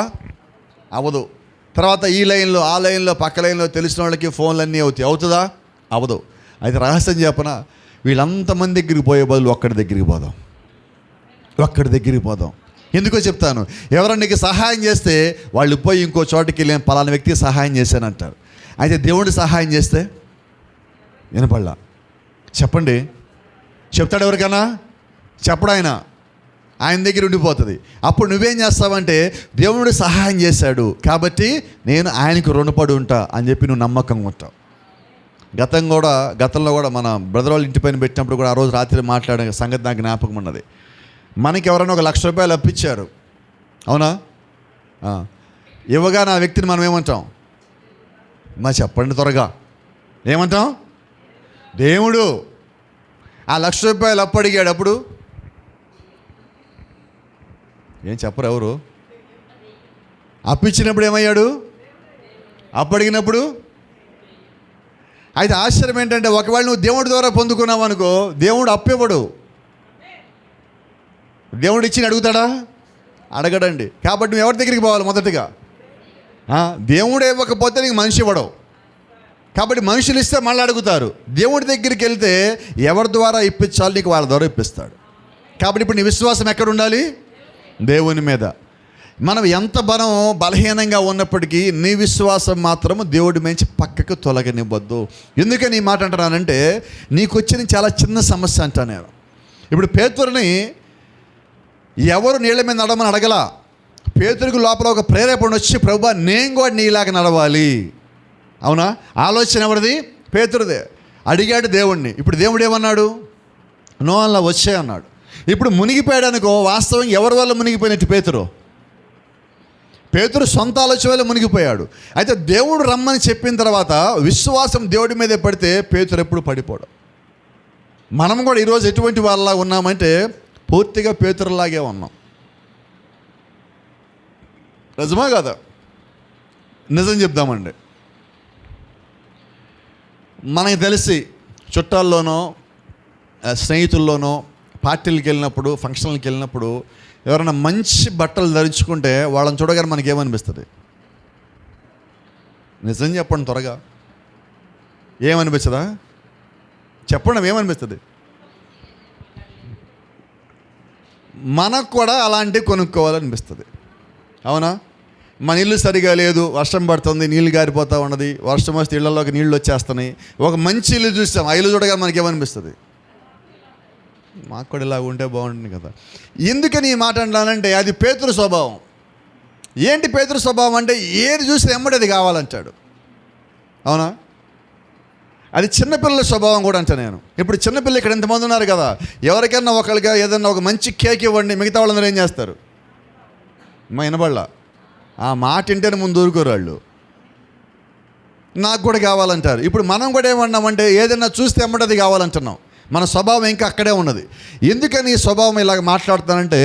అవ్వదు. తర్వాత ఈ లైన్లో ఆ లైన్లో పక్క లైన్లో తెలిసిన వాళ్ళకి ఫోన్లన్నీ అవుతాయి. అవుతుందా? అవ్వదు. అయితే రహస్యం చెప్పనా, వీళ్ళంతమంది దగ్గరికి పోయే బదులు ఒక్కడి దగ్గరికి పోదాం. ఎందుకో చెప్తాను. ఎవరైనా నీకు సహాయం చేస్తే వాళ్ళు పోయి ఇంకో చోటుకి వెళ్ళి పలానా వ్యక్తికి సహాయం చేశానంటారు. అయితే దేవుడికి సహాయం చేస్తే వినపడలా. చెప్పండి, చెప్తాడు ఎవరికైనా? చెప్పడు. ఆయన దగ్గర ఉండిపోతుంది. అప్పుడు నువ్వేం చేస్తావంటే దేవుడు సహాయం చేశాడు కాబట్టి నేను ఆయనకు రుణపడి ఉంటా అని చెప్పి నువ్వు నమ్మకంగా ఉంటావు. గతంలో కూడా మన బ్రదర్ వాళ్ళ ఇంటి పైన పెట్టినప్పుడు కూడా ఆ రోజు రాత్రి మాట్లాడే సంగతి నాకు జ్ఞాపకం ఉన్నది. మనకి ఎవరైనా ₹1,00,000 అప్పించారు, అవునా? ఇవ్వగా నా వ్యక్తిని మనం ఏమంటాం? చెప్పండి త్వరగా, ఏమంటాం? దేవుడు ఆ ₹1,00,000 అప్పు అడిగాడు. అప్పుడు ఏం చెప్పరు ఎవరు? అప్పిచ్చినప్పుడు ఏమయ్యాడు? అప్పు అడిగినప్పుడు. అయితే ఆశ్చర్యం ఏంటంటే ఒకవేళ నువ్వు దేవుడి ద్వారా పొందుకున్నావు అనుకో, దేవుడు అప్పు ఇవ్వడు. దేవుడు ఇచ్చి అడుగుతాడా? అడగడండి. కాబట్టి నువ్వు ఎవరి దగ్గరికి పోవాలి? మొదటిగా దేవుడు ఇవ్వకపోతే నీకు మనిషి ఇవ్వడం. కాబట్టి మనుషులు ఇస్తే మళ్ళీ అడుగుతారు. దేవుడి దగ్గరికి వెళ్తే ఎవరి ద్వారా ఇప్పించాలి నీకు వాళ్ళ ద్వారా ఇప్పిస్తాడు. కాబట్టి ఇప్పుడు నీ విశ్వాసం ఎక్కడ ఉండాలి? దేవుని మీద. మనం ఎంత బలహీనంగా ఉన్నప్పటికీ నీ విశ్వాసం మాత్రము దేవుడి మించి పక్కకు తొలగనివ్వద్దు. ఎందుకని ఈ మాట అంటున్నానంటే నీకు వచ్చిన చాలా చిన్న సమస్య అంటా నేను. ఇప్పుడు పేతురుని ఎవరు నీళ్ళ మీద నడవమని అడగలా. పేతురుకు లోపల ఒక ప్రేరేపణ వచ్చి, ప్రభువా నేను కూడా నీలాగా నడవాలి. అవునా? ఆలోచన ఎవరిది? పేతురుదే. అడిగాడు దేవుణ్ణి. ఇప్పుడు దేవుడు ఏమన్నాడు? నోవలా వచ్చే అన్నాడు. ఇప్పుడు మునిగిపోయాడు అనుకో, వాస్తవం ఎవరి వల్ల మునిగిపోయినట్టు? పేతురు సొంత ఆలోచన వల్ల మునిగిపోయాడు. అయితే దేవుడు రమ్మని చెప్పిన తర్వాత విశ్వాసం దేవుడి మీదే పడితే పేతురు ఎప్పుడు పడిపోవడం. మనం కూడా ఈరోజు ఎటువంటి వాళ్ళలా ఉన్నామంటే పూర్తిగా పేతురులాగే ఉన్నాం. నిజమా కదా? నిజం చెప్దామండి. మనకి తెలిసి చుట్టాల్లోనో స్నేహితుల్లోనో పార్టీలకు వెళ్ళినప్పుడు, ఫంక్షన్లకు వెళ్ళినప్పుడు ఎవరైనా మంచి బట్టలు ధరించుకుంటే వాళ్ళని చూడగానే మనకేమనిపిస్తుంది? నిజం చెప్పండి త్వరగా, ఏమనిపించదా? చెప్పండి, ఏమనిపిస్తుంది? మనకు కూడా అలాంటివి కొనుక్కోవాలనిపిస్తుంది, అవునా? మన ఇల్లు సరిగా లేదు, వర్షం పడుతుంది, నీళ్ళు గారిపోతూ ఉన్నది, వర్షం వస్తే ఇళ్లలోకి నీళ్ళు వచ్చేస్తున్నాయి. ఒక మంచి ఇల్లు చూస్తాం, ఆ ఇల్లు చూడగా మనకేమనిపిస్తుంది? మాకు కూడా ఇలా ఉంటే బాగుంటుంది కదా. ఎందుకని ఈ మాట అంటానంటే అది పేతురు స్వభావం. ఏంటి పేతురు స్వభావం అంటే ఏది చూసి ఎమ్మడి అది కావాలంటాడు, అవునా? అది చిన్నపిల్లల స్వభావం కూడా అంట నేను. ఇప్పుడు చిన్నపిల్లలు ఇక్కడ ఎంతమంది ఉన్నారు కదా, ఎవరికైనా ఒకరిగా ఏదన్నా ఒక మంచి కేక్ ఇవ్వండి, మిగతా వాళ్ళందరూ ఏం చేస్తారు? వినబడలా ఆ మాట వింటేనే ముందు ఊరుకోరు వాళ్ళు, నాకు కూడా కావాలంటారు. ఇప్పుడు మనం కూడా ఏమన్నామంటే ఏదైనా చూస్తే ఎమ్మడది కావాలంటున్నాం. మన స్వభావం ఇంకా అక్కడే ఉన్నది. ఎందుకని ఈ స్వభావం ఇలాగ మాట్లాడుతానంటే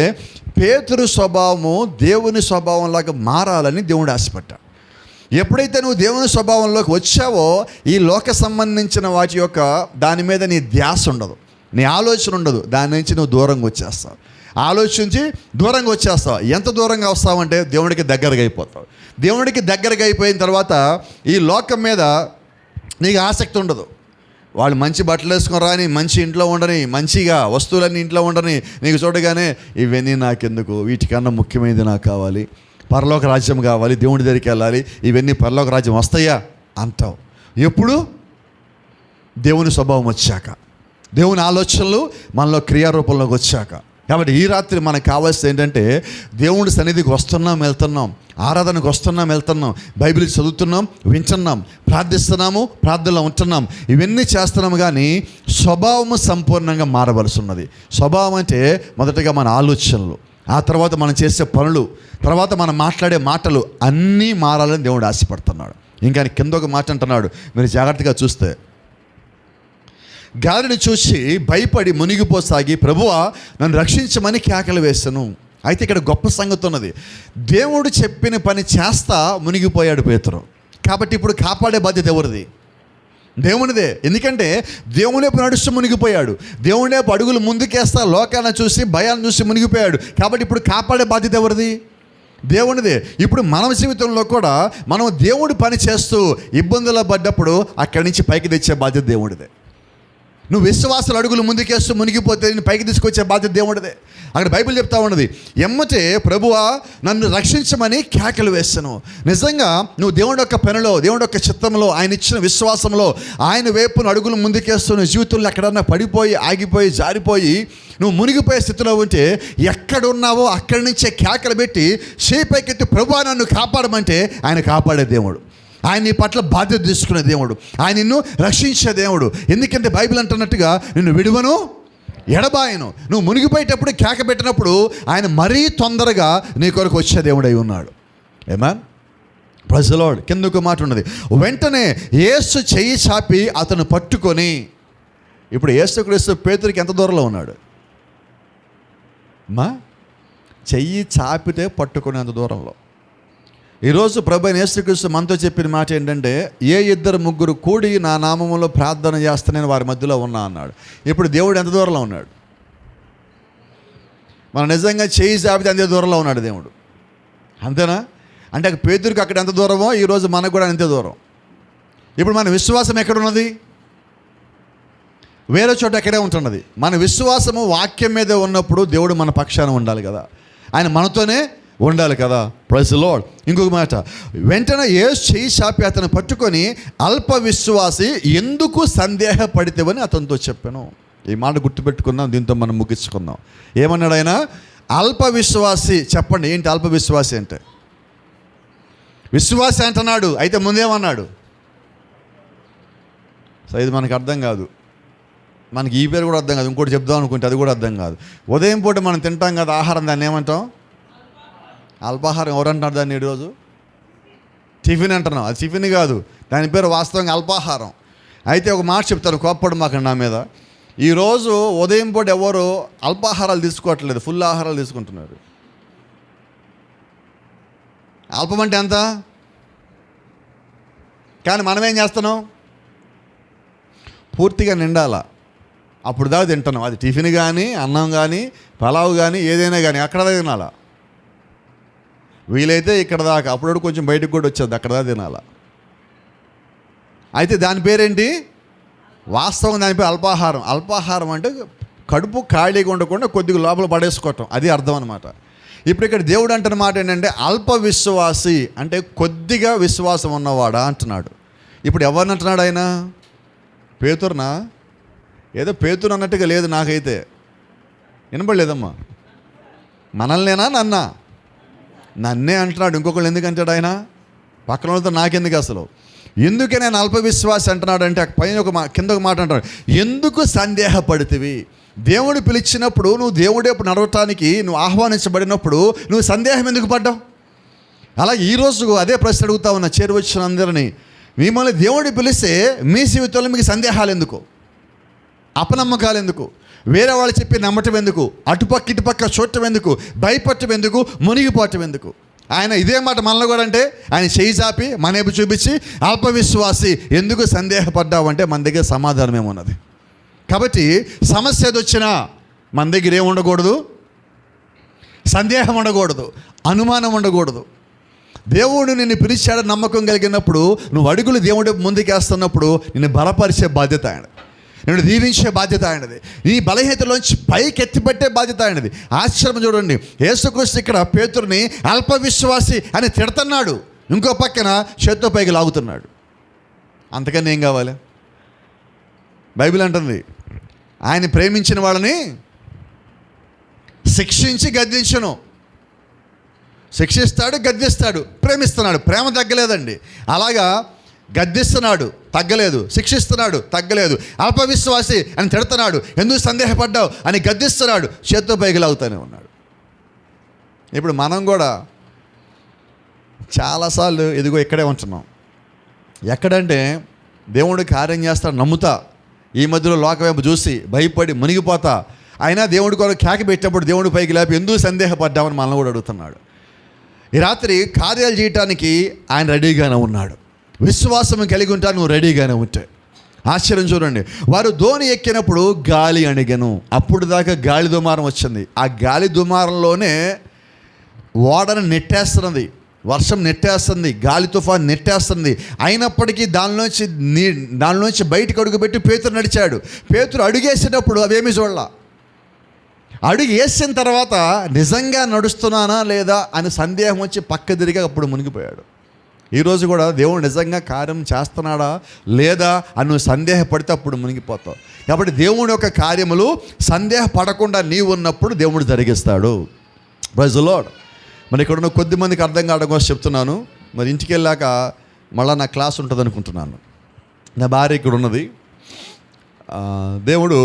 పేతురు స్వభావము దేవుని స్వభావంలాగా మారాలని దేవుడు ఆశపడ్డాడు. ఎప్పుడైతే నువ్వు దేవుని స్వభావంలోకి వచ్చావో ఈ లోక సంబంధించిన వాటి యొక్క దాని మీద నీ ధ్యాస ఉండదు, నీ ఆలోచన ఉండదు. దాని నుంచి నువ్వు దూరంగా వచ్చేస్తావు, ఆలోచించి దూరంగా వచ్చేస్తావు. ఎంత దూరంగా వస్తావంటే దేవుడికి దగ్గరగా అయిపోతావు. దేవుడికి దగ్గరగా అయిపోయిన తర్వాత ఈ లోకం మీద నీకు ఆసక్తి ఉండదు. వాళ్ళు మంచి బట్టలు వేసుకొని రాని, మంచి ఇంట్లో ఉండని, మంచిగా వస్తువులన్నీ ఇంట్లో ఉండని, నీకు చూడగానే ఇవన్నీ నాకెందుకు, వీటికన్నా ముఖ్యమైనది నాకు కావాలి, పరలోక రాజ్యం కావాలి, దేవుడి దగ్గరికి వెళ్ళాలి, ఇవన్నీ పరలోక రాజ్యం వస్తాయా అంటావు. ఎప్పుడు? దేవుని స్వభావం వచ్చాక, దేవుని ఆలోచనలు మనలో క్రియారూపంలోకి వచ్చాక. కాబట్టి ఈ రాత్రి మనకు కావాల్సింది ఏంటంటే దేవుడి సన్నిధికి వస్తున్నాం, వెళ్తున్నాం, ఆరాధనకు వస్తున్నాం, వెళ్తున్నాం, బైబిల్ చదువుతున్నాం, వింటున్నాం, ప్రార్థిస్తున్నాము, ప్రార్థనలో ఉంటున్నాం, ఇవన్నీ చేస్తున్నాము. కానీ స్వభావము సంపూర్ణంగా మారవలసి ఉన్నది. స్వభావం అంటే మొదటగా మన ఆలోచనలు, ఆ తర్వాత మనం చేసే పనులు, తర్వాత మనం మాట్లాడే మాటలు అన్నీ మారాలని దేవుడు ఆశపడుతున్నాడు. ఇంకా కింద ఒక మాట అంటున్నాడు, మీరు జాగ్రత్తగా చూస్తే గాలిని చూసి భయపడి మునిగిపోసాగి, ప్రభువా నన్ను రక్షించమని కేకలు వేశాను. అయితే ఇక్కడ గొప్ప సంగతి ఉన్నది. దేవుడు చెప్పిన పని చేస్తా మునిగిపోయాడు పేతురు. కాబట్టి ఇప్పుడు కాపాడే బాధ్యత ఎవరిది? దేవునిదే. ఎందుకంటే దేవుని వైపు నడుస్తూ మునిగిపోయాడు. దేవుని వైపు అడుగులు ముందుకేస్తా లోకాన్ని చూసి భయాన్ని చూసి మునిగిపోయాడు. కాబట్టి ఇప్పుడు కాపాడే బాధ్యత ఎవరిది? దేవునిదే. ఇప్పుడు మన జీవితంలో కూడా మనం దేవుడి పని చేస్తూ ఇబ్బందులు పడ్డప్పుడు అక్కడి నుంచి పైకి తెచ్చే బాధ్యత దేవుడిదే. నువ్వు విశ్వాసాలు అడుగులు ముందుకేస్తూ మునిగిపోతే నేను పైకి తీసుకొచ్చే బాధ్యత దేవుడిదే. అక్కడ బైబిల్ చెప్తా ఉన్నది, ఎమ్మటే ప్రభువా నన్ను రక్షించమని కేకలు వేస్తాను. నిజంగా నువ్వు దేవుడి యొక్క పనిలో, దేవుడి యొక్క చిత్తంలో, ఆయన ఇచ్చిన విశ్వాసంలో ఆయన వైపును అడుగులు ముందుకేస్తూ నీ జీవితంలో ఎక్కడన్నా పడిపోయి ఆగిపోయి జారిపోయి నువ్వు మునిగిపోయే స్థితిలో ఉంటే ఎక్కడున్నావో అక్కడి నుంచే కేకలు పెట్టి చేపైకెత్తి ప్రభువా నన్ను కాపాడమంటే ఆయన కాపాడే దేవుడు. ఆయన నీ పట్ల బాధ్యత తీసుకునే దేవుడు. ఆయన నిన్ను రక్షించే దేవుడు. ఎందుకంటే బైబిల్ అంటున్నట్టుగా నిన్ను విడువను ఎడబాయను. నువ్వు మునిగిపోయేటప్పుడు కేక పెట్టినప్పుడు ఆయన మరీ తొందరగా నీ కొరకు వచ్చే దేవుడై ఉన్నాడు. ఏమన్ ప్రైజ్ ది లార్డ్. కిందకు మాట ఉన్నది, వెంటనే యేసు చెయ్యి చాపి అతను పట్టుకొని. ఇప్పుడు యేసుక్రీస్తు పేతురికి ఎంత దూరంలో ఉన్నాడు? చెయ్యి చాపితే పట్టుకునేంత దూరంలో. ఈరోజు ప్రభు యేసుక్రీస్తు మనతో చెప్పిన మాట ఏంటంటే, ఏ ఇద్దరు ముగ్గురు కూడి నా నామములో ప్రార్థన చేస్తానని వారి మధ్యలో ఉన్నా అన్నాడు. ఇప్పుడు దేవుడు ఎంత దూరంలో ఉన్నాడు? మనం నిజంగా చేయి చాపితే అంతే దూరంలో ఉన్నాడు దేవుడు. అంతేనా? అంటే పేతురికి అక్కడ ఎంత దూరమో ఈరోజు మనకు కూడా అంతే దూరం. ఇప్పుడు మన విశ్వాసం ఎక్కడున్నది? వేరే చోట ఎక్కడే ఉంటున్నది. మన విశ్వాసము వాక్యం మీదే ఉన్నప్పుడు దేవుడు మన పక్షాన ఉండాలి కదా, ఆయన మనతోనే ఉండాలి కదా. Praise the Lord. ఇంకొక మాట, వెంటనే యేసు చెయ్యి చాపి అతను పట్టుకొని అల్ప విశ్వాసి ఎందుకు సందేహపడితేవని అతనితో చెప్పాను. ఈ మాట గుర్తుపెట్టుకుందాం, దీంతో మనం ముగించుకుందాం. ఏమన్నాడు ఆయన? అల్ప విశ్వాసి. చెప్పండి, ఏంటి అల్ప విశ్వాసి అంటే? విశ్వాసి అంటున్నాడు, అయితే ముందేమన్నాడు? సో ఇది మనకు అర్థం కాదు. మనకి ఈ పేరు కూడా అర్థం కాదు. ఇంకోటి చెప్దాం అనుకుంటే అది కూడా అర్థం కాదు. ఉదయం పూట మనం తింటాం కదా ఆహారం, దాన్ని ఏమంటాం? అల్పాహారం. ఎవరంటారు దాన్ని? ఈరోజు టిఫిన్ అంటున్నాం. అది టిఫిన్ కాదు, దాని పేరు వాస్తవంగా అల్పాహారం. అయితే ఒక మాట చెప్తారు, కోప్పడు మాకు నా మీద. ఈరోజు ఉదయం పూట ఎవరు అల్పాహారాలు తీసుకోవట్లేదు, ఫుల్ ఆహారాలు తీసుకుంటున్నారు. అల్పం అంటే ఎంత? కానీ మనం ఏం చేస్తున్నాం? పూర్తిగా నిండాలా, అప్పుడు దాకా తింటున్నాం. అది టిఫిన్ కానీ, అన్నం కానీ, పలావ్ కానీ, ఏదైనా కానీ అక్కడ దాకా తినాలా. వీలైతే ఇక్కడ దాకా, అప్పుడు కొంచెం బయటకు కూడా వచ్చేది, అక్కడ దాకా తినాలా. అయితే దాని పేరేంటి? వాస్తవం దాని పేరు అల్పాహారం. అల్పాహారం అంటే కడుపు ఖాళీగా ఉండకుండా కొద్దిగా లోపల పడేసుకోవటం, అది అర్థం అనమాట. ఇప్పుడు ఇక్కడ దేవుడు అంటున్న మాట ఏంటంటే అల్ప విశ్వాసి అంటే కొద్దిగా విశ్వాసం ఉన్నవాడా అంటున్నాడు. ఇప్పుడు ఎవరిని అంటున్నాడు ఆయన? పేతురునా? ఏదో పేతురు అన్నట్టుగా లేదు నాకైతే, వినపడలేదమ్మా. మనల్నేనా? నన్నే అంటున్నాడు. ఇంకొకళ్ళు ఎందుకు అంటాడు ఆయన? పక్కన వాళ్ళతో నాకెందుకు అసలు? ఎందుకే నేను అల్ప విశ్వాసి అంటున్నాడు అంటే పైన కింద ఒక మాట అంటాడు, ఎందుకు సందేహపడితివి? దేవుడు పిలిచినప్పుడు నువ్వు దేవుడే నడవటానికి నువ్వు ఆహ్వానించబడినప్పుడు నువ్వు సందేహం ఎందుకు పడ్డావు? అలాగే ఈరోజు అదే ప్రశ్న అడుగుతా ఉన్నా చేరువచ్చిన అందరినీ, మిమ్మల్ని దేవుడు పిలిస్తే మీ జీవితంలో మీకు సందేహాలు ఎందుకు? అపనమ్మకాలు ఎందుకు? వేరే వాళ్ళు చెప్పి నమ్మటం ఎందుకు? అటుపక్క ఇటుపక్క చూడటం ఎందుకు? భయపడటం ఎందుకు? మునిగిపోవటం ఎందుకు? ఆయన ఇదే మాట మనలో కూడా అంటే ఆయన చేయి చాపి మనేపు చూపించి అల్ప విశ్వాసి ఎందుకు సందేహపడ్డావు అంటే మన దగ్గర సమాధానం ఏమున్నది. కాబట్టి సమస్య ఏదొచ్చినా మన దగ్గర ఏమి ఉండకూడదు? సందేహం ఉండకూడదు, అనుమానం ఉండకూడదు. దేవుడు నిన్ను పిలిచాడని నమ్మకం కలిగినప్పుడు నువ్వు అడుగులు దేవుడి ముందుకేస్తున్నప్పుడు నిన్ను బలపరిచే బాధ్యత ఆయన, నిన్ను దీవించే బాధ్యత ఆయనది, నీ బలహీనతలోంచి పైకి ఎత్తిపెట్టే బాధ్యత ఆయనది. ఆశ్చర్యం చూడండి, యేసుక్రీస్తు ఇక్కడ పేతురుని అల్ప విశ్వాసి అని తిడుతున్నాడు, ఇంకో పక్కన చేత్తో పైకి లాగుతున్నాడు. అంతకన్నా ఏం కావాలి? బైబిల్ అంటుంది ఆయన ప్రేమించిన వాళ్ళని శిక్షించి గద్దించను. శిక్షిస్తాడు, గద్దిస్తాడు, ప్రేమిస్తున్నాడు. ప్రేమ తగ్గలేదండి. అలాగా గద్దిస్తున్నాడు, తగ్గలేదు. శిక్షిస్తున్నాడు, తగ్గలేదు. అల్పవిశ్వాసి అని తిడుతున్నాడు, ఎందుకు సందేహపడ్డావు అని గద్దిస్తున్నాడు, చేత్తో పైకి లాగుతూనే ఉన్నాడు. ఇప్పుడు మనం కూడా చాలాసార్లు ఇదిగో ఇక్కడే ఉంటున్నాం. ఎక్కడంటే దేవుడు కార్యం చేస్తాడు నమ్ముతా, ఈ మధ్యలో లోకవైపు చూసి భయపడి మునిగిపోతా, అయినా దేవుడి కొరకు కేక పెట్టినప్పుడు దేవుడి పైకి లేపి ఎందుకు సందేహపడ్డామని మనల్ని కూడా అడుగుతున్నాడు. ఈ రాత్రి కార్యాలు చేయటానికి ఆయన రెడీగానే ఉన్నాడు. విశ్వాసం కలిగి ఉంటా నువ్వు రెడీగానే ఉంటే. ఆశ్చర్యం చూడండి, వారు దోణి ఎక్కినప్పుడు గాలి అణిగెను. అప్పుడు దాకా గాలి దుమారం వచ్చింది. ఆ గాలి దుమారంలోనే ఓడను నెట్టేస్తున్నది, వర్షం నెట్టేస్తుంది, గాలి తుఫాన్ నెట్టేస్తుంది. అయినప్పటికీ దానిలోంచి బయటకు అడుగుపెట్టి పేతురు నడిచాడు. పేతురు అడుగేసేటప్పుడు అవేమీ చూడాల. అడుగు వేసిన తర్వాత నిజంగా నడుస్తున్నానా లేదా అని సందేహం వచ్చి పక్క తిరిగి అప్పుడు మునిగిపోయాడు. ఈరోజు కూడా దేవుడు నిజంగా కార్యం చేస్తున్నాడా లేదా అని నువ్వు సందేహపడితే అప్పుడు మునిగిపోతావు. కాబట్టి దేవుడి యొక్క కార్యములు సందేహపడకుండా నీవు ఉన్నప్పుడు దేవుడు జరిగిస్తాడు. Praise the Lord. మరి ఇక్కడ ఉన్న కొద్ది మందికి అర్థం కావడం కోసం చెప్తున్నాను. మరి ఇంటికి వెళ్ళాక మళ్ళీ నా క్లాస్ ఉంటుంది అనుకుంటున్నాను. నా భార్య ఇక్కడ ఉన్నది. దేవుడు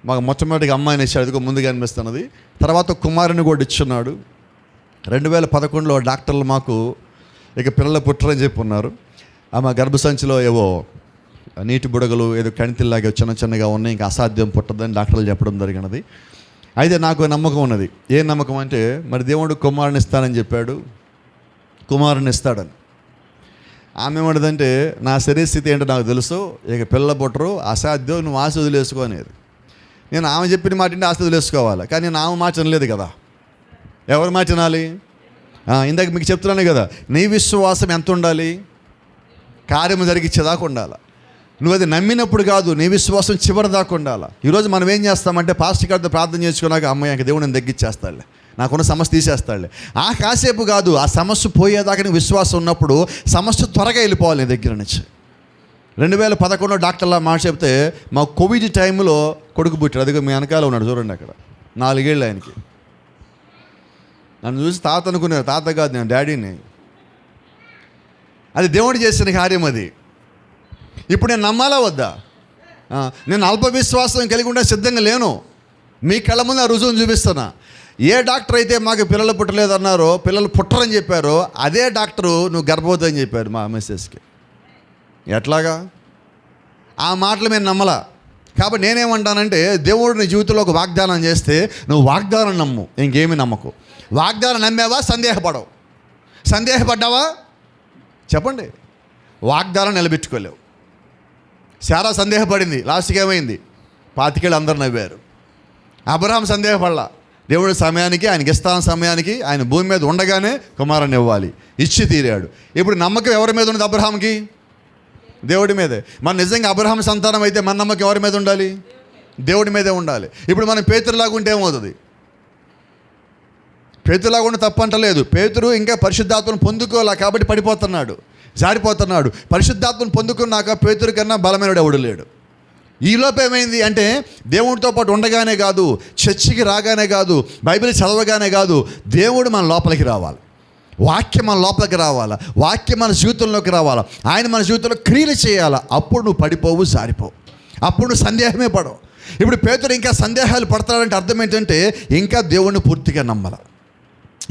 మాకు మొట్టమొదటిగా అమ్మాయిని ఇచ్చాడు, అదిగో ముందుగా అనిపిస్తున్నది. తర్వాత కుమారుని కూడా ఇచ్చున్నాడు. 2011లో డాక్టర్లు మాకు ఇక పిల్లలు పుట్టరని చెప్పి ఉన్నారు. ఆమె గర్భసంచిలో ఏవో నీటి బుడగలు ఏదో కణితిల్లాగా చిన్నగా ఉన్నాయి, ఇంకా అసాధ్యం పుట్టదని డాక్టర్లు చెప్పడం జరిగినది. అయితే నాకు నమ్మకం ఉన్నది. ఏ నమ్మకం అంటే మరి దేవుడు కుమారుని ఇస్తానని చెప్పాడు, కుమారుని ఇస్తాడని. ఆమె ఏమంటదంటే నా శరీర స్థితి ఏంటో నాకు తెలుసు, ఇక పిల్లలు పుట్టరు, అసాధ్యం, నువ్వు ఆశ వదిలేసుకో అనేది. నేను ఆమె చెప్పిన మాట అంటే ఆశ వదిలేసుకోవాలి, కానీ నేను ఆమె మాట అనలేదు కదా. ఎవరి మాట వినాలి? ఇందాక మీకు చెప్తున్నాను కదా, నీ విశ్వాసం ఎంత ఉండాలి? కార్యము జరిగించేదాకా ఉండాలి. నువ్వు అది నమ్మినప్పుడు కాదు, నీ విశ్వాసం చివరి దాకా ఉండాలి. ఈరోజు మనం ఏం చేస్తామంటే పాస్టర్ గారితో ప్రార్థన చేసుకున్నాక అమ్మాయి ఇంక దేవుడు నేను తగ్గించేస్తాడులే, నాకున్న సమస్య తీసేస్తాడులే. ఆ కాసేపు కాదు, ఆ సమస్య పోయేదాకా నీ విశ్వాసం ఉన్నప్పుడు సమస్య త్వరగా వెళ్ళిపోవాలి నీ దగ్గర నుంచి. 2011లో డాక్టర్లా మాట చెప్తే మా కోవిడ్ టైంలో కొడుకు పుట్టాడు. అదిగో మీ వెనకాల ఉన్నాడు చూడండి, అక్కడ 4 ఏళ్ళు ఆయనకి. నన్ను చూసి తాత అనుకున్నారు, తాత కాదు నేను డాడీని. అది దేవుడు చేసిన కార్యం. అది ఇప్పుడు నేను నమ్మాలా వద్దా? నేను అల్ప విశ్వాసం కలిగి ఉండే సిద్ధంగా లేను. మీ కళ్ళ ముందు ఆ రుజువును చూపిస్తున్నా. ఏ డాక్టర్ అయితే మాకు పిల్లలు పుట్టలేదన్నారో, పిల్లలు పుట్టరని చెప్పారో, అదే డాక్టరు నువ్వు గర్భవతి అని చెప్పారు మా మిస్సెస్కి. ఎట్లాగా? ఆ మాటలు మేము నమ్మలా. కాబట్టి నేనేమంటానంటే దేవుడు నీ జీవితంలో ఒక వాగ్దానం చేస్తే నువ్వు వాగ్దానం నమ్ము, ఇంకేమీ నమ్మకు. వాగ్దానం నమ్మావా? సందేహపడవు. సందేహపడ్డావా? చెప్పండి. వాగ్దానం నిలబెట్టుకోలేవు. శారా సందేహపడింది, లాస్ట్కి ఏమైంది? 25 ఏళ్ళు అందరు నవ్వారు. అబ్రహాం సందేహపడలా. దేవుడి సమయానికి, ఆయనకి ఇస్తాన సమయానికి, ఆయన భూమి మీద ఉండగానే కుమారుని ఇవ్వాలి, ఇచ్చి తీరాడు. ఇప్పుడు నమ్మకం ఎవరి మీద ఉన్నది? అబ్రహాంకి, దేవుడి మీదే. మన నిజంగా అబ్రహాం సంతానం అయితే మన నమ్మకం ఎవరి మీద ఉండాలి? దేవుడి మీదే ఉండాలి. ఇప్పుడు మనం పేతురులాగా ఉంటే ఏమవుతుంది? పేతురులాగా ఉంటే తప్పంటలేదు. పేతురు ఇంకా పరిశుద్ధాత్మను పొందుకోలే కాబట్టి పడిపోతున్నాడు, జారిపోతున్నాడు. పరిశుద్ధాత్మను పొందుకున్నాక పేతురు కన్నా బలమైనడు ఎవడు లేడు. ఈలోపు ఏమైంది అంటే దేవుడితో పాటు ఉండగానే కాదు, చర్చికి రాగానే కాదు, బైబిల్ చదవగానే కాదు, దేవుడు మన లోపలికి రావాలి, వాక్యం మన లోపలికి రావాలా, వాక్యం మన జీవితంలోకి రావాలా, ఆయన మన జీవితంలో క్రియలు చేయాలా. అప్పుడు నువ్వు పడిపోవు, జారిపోవు, అప్పుడు నువ్వు సందేహమే పడవు. ఇప్పుడు పేతురు ఇంకా సందేహాలు పడతాడంటే అర్థం ఏంటంటే ఇంకా దేవుడిని పూర్తిగా నమ్మాల.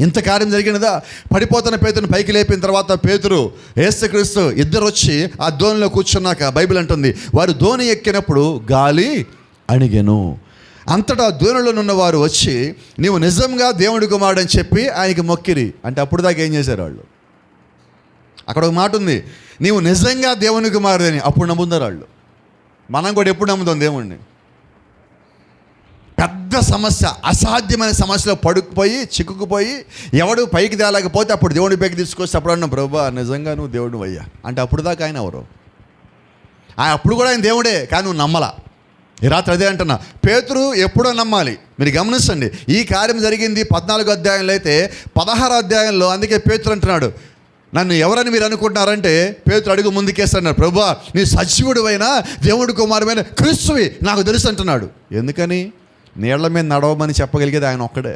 ఇంత కార్యం జరిగినదా? పడిపోతున్న పేతురుని పైకి లేపిన తర్వాత పేతురు, యేసుక్రీస్తు ఇద్దరు వచ్చి ఆ దోణిలో కూర్చున్నాక బైబిల్ అంటుంది వారు దోణి ఎక్కినప్పుడు గాలి అణిగెను. అంతటా దోణిలో ఉన్నవారు వచ్చి నీవు నిజంగా దేవుడి కుమారుడు అని చెప్పి ఆయనకి మొక్కిరి. అంటే అప్పుడు దాకా ఏం చేశారు వాళ్ళు? అక్కడ ఒక మాట ఉంది, నీవు నిజంగా దేవుని కుమారుడు అని. అప్పుడు నమ్ముతారు వాళ్ళు. మనం కూడా ఎప్పుడు నమ్ముతాం దేవుణ్ణి? పెద్ద సమస్య, అసాధ్యమైన సమస్యలో పడుకుపోయి చిక్కుకుపోయి ఎవడు పైకి తేలేకపోతే అప్పుడు దేవుడి పైకి తీసుకొస్తే అప్పుడు అన్నా ప్రభువా నిజంగా నువ్వు దేవుడు అయ్యా అంటే అప్పుడు దాకా ఆయన ఎవరు? అప్పుడు కూడా ఆయన దేవుడే, కానీ నువ్వు నమ్మలా. ఈ రాత్రి అదే అంటున్నా, పేతురు ఎప్పుడో నమ్మాలి. మీరు గమనించండి, ఈ కార్యం జరిగింది 14 అధ్యాయంలో అయితే 16 అధ్యాయంలో అందుకే పేతురు అంటున్నాడు, నన్ను ఎవరని మీరు అనుకుంటున్నారంటే పేతురు అడుగు ముందుకేస్తున్నాడు, ప్రభువా నీ సజీవుడు అయినా దేవుడి కుమారుడైన క్రీస్తువి నాకు తెలుసు అంటున్నాడు. ఎందుకని? నీళ్ల మీద నడవమని చెప్పగలిగేది ఆయన ఒక్కడే,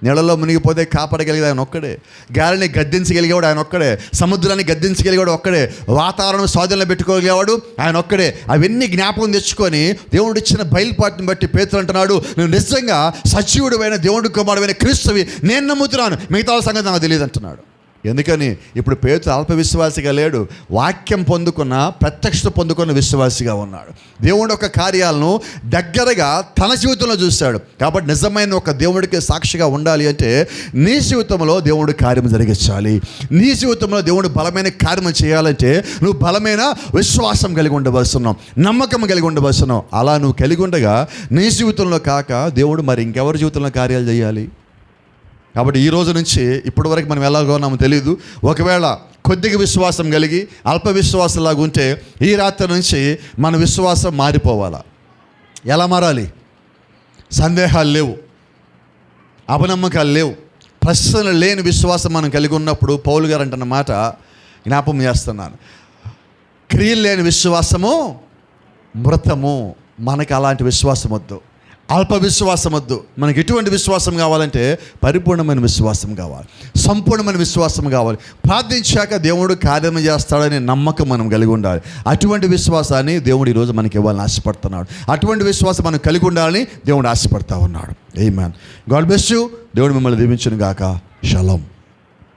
నీళ్ళలో మునిగిపోతే కాపాడగలిగేది ఆయన ఒక్కడే, గాలిని గద్దించగలిగేవాడు ఆయన ఒక్కడే, సముద్రాన్ని గద్దించగలిగేవాడు ఒక్కడే, వాతావరణం స్వాధీనంలో పెట్టుకోగలిగేవాడు ఆయన ఒక్కడే. అవన్నీ జ్ఞాపకం తెచ్చుకొని దేవుడు ఇచ్చిన బయలుపాటుని బట్టి పేతురు అంటున్నాడు, నువ్వు నిజంగా సజీవుడు అయిన దేవుడి కుమారుడైన క్రీస్తువి నేను నమ్ముతున్నాను, మిగతా సంగతి నాకు తెలియదు అంటున్నాడు. ఎందుకని ఇప్పుడు పేతురు అల్ప విశ్వాసిగా లేడు, వాక్యం పొందుకున్న, ప్రత్యక్షత పొందుకున్న విశ్వాసిగా ఉన్నాడు. దేవుడు ఒక కార్యాలను దగ్గరగా తన జీవితంలో చూశాడు. కాబట్టి నిజమైన ఒక దేవుడికి సాక్షిగా ఉండాలి అంటే నీ జీవితంలో దేవుడు కార్యం జరిగించాలి. నీ జీవితంలో దేవుడు బలమైన కార్యం చేయాలంటే నువ్వు బలమైన విశ్వాసం కలిగి ఉండవలసినావు, నమ్మకం కలిగి ఉండవలసినావు. అలా నువ్వు కలిగి ఉండగా నీ జీవితంలో కాక దేవుడు మరి ఇంకెవరి జీవితంలో కార్యాలు చేయాలి? కాబట్టి ఈ రోజు నుంచి ఇప్పటి వరకు మనం ఎలాగో నాకు తెలియదు. ఒకవేళ కొద్దిగా విశ్వాసం కలిగి అల్ప విశ్వాసంలాగా ఉంటే ఈ రాత్రి నుంచి మన విశ్వాసం మారిపోవాలా. ఎలా మారాలి? సందేహాలు లేవు, అపనమ్మకాలు లేవు, ప్రశ్నలు లేని విశ్వాసం మనం కలిగి ఉన్నప్పుడు పౌలు గారు అంటున్న మాట జ్ఞాపకం చేస్తున్నాను. క్రియలు లేని విశ్వాసము మృతము. మనకు అలాంటి విశ్వాసం వద్దు, అల్ప విశ్వాసం వద్దు. మనకి ఎటువంటి విశ్వాసం కావాలంటే పరిపూర్ణమైన విశ్వాసం కావాలి, సంపూర్ణమైన విశ్వాసం కావాలి. ప్రార్థించాక దేవుడు కార్యం చేస్తాడనే నమ్మకం మనం కలిగి ఉండాలి. అటువంటి విశ్వాసాన్ని దేవుడు ఈరోజు మనకి ఇవ్వాలని ఆశపడుతున్నాడు. అటువంటి విశ్వాసం మనం కలిగి ఉండాలని దేవుడు ఆశపడతా ఉన్నాడు. ఆమేన్. God bless you. దేవుడు మిమ్మల్ని దీవించును గాక. షలోమ్.